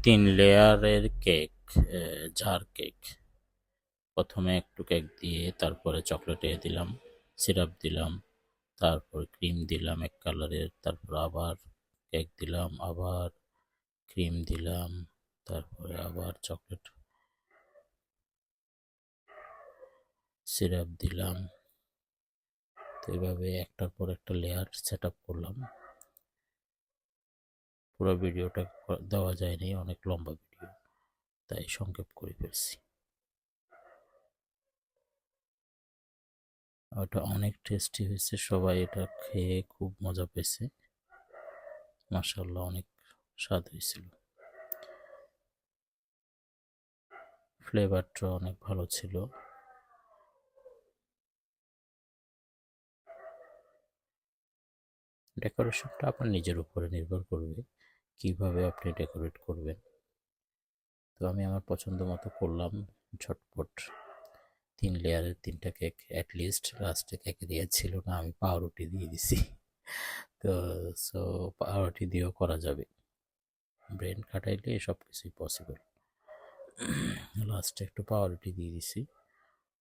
তিন লেয়ারের cake, jar cake. প্রথমে একটু কেক দিয়ে তারপরে চকলেট দিলাম, সিরাপ দিলাম, তারপর ক্রিম দিলাম এক কালারের, তারপর আবার কেক দিলাম, আবার ক্রিম দিলাম, তারপরে আবার চকলেট সিরাপ দিলাম। তো এইভাবে একটার পর একটা লেয়ার সেট আপ করলাম। পুরো ভিডিওটা দেওয়া যায়নি, অনেক লম্বা ভিডিও, তাই সংক্ষেপ করে ফেলছি। ওটা অনেক টেস্টি হয়েছে, সবাই এটা খেয়ে খুব মজা পেয়েছে। মাশাআল্লাহ, অনেক স্বাদ হয়েছিল, ফ্লেভারটা অনেক ভালো ছিল। ডেকোরেশনটা আপনার নিজের উপরে নির্ভর করবে কিভাবে আপনি ডেকোরেট করবেন। তো আমি আমার পছন্দ মতো করলাম, ঝটপট। তিন লেয়ারের তিনটা কেক, অ্যাটলিস্ট লাস্টে কেকের লেয়ার ছিল না, আমি পাউরুটি দিয়ে দিছি। তো সো পাউরুটি দিয়েও করা যাবে, ব্রেন খাটাইলে সব কিছুই পসিবল। লাস্টে একটু পাউরুটি দিয়ে দিছি,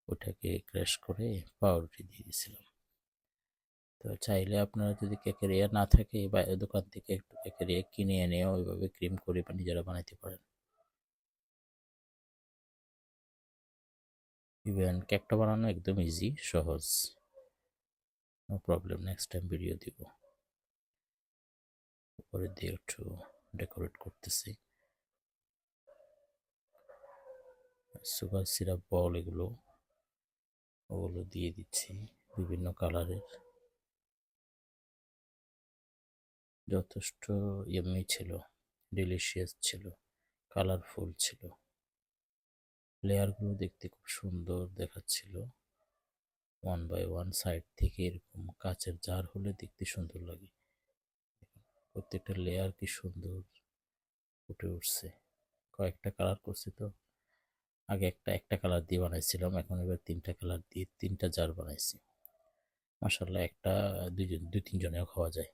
ওটাকে ক্র্যাশ করে পাউরুটি দিয়ে দিয়েছিলাম। তো চাইলে আপনারা যদি কেকের এয়ার না থাকে, বা দোকান থেকে একটু কেকের এয়ার কিনে এনে ওইভাবে ক্রিম করে নিজেরা বানাইতে পারেন। ইভেন কেকটা বানানো একদম ইজি, সহজ, no problem. Next time video দিব। উপরে দিয়ে একটু ডেকোরেট করতেছি, সুগার সিরাপ বল, ওগুলো দিয়ে দিচ্ছি বিভিন্ন কালারের। যথেষ্ট ইয়াম্মি ছিল, ডিলিশিয়াস ছিল, কালারফুল ছিল। লেয়ারগুলো দেখতে খুব সুন্দর দেখাচ্ছিল। ওয়ান বাই ওয়ান সাইড থেকে এরকম কাচের জার হলে দেখতে সুন্দর লাগে। প্রত্যেকটা লেয়ার কি সুন্দর ফুটে উঠছে। কয়েকটা কালার করছি তো, আগে একটা কালার দিয়ে বানাইছিলাম, এখন এবার তিনটা কালার দিয়ে তিনটা জার বানাইছি। মাশাআল্লাহ, একটা দুই তিনজনেও খাওয়া যায়।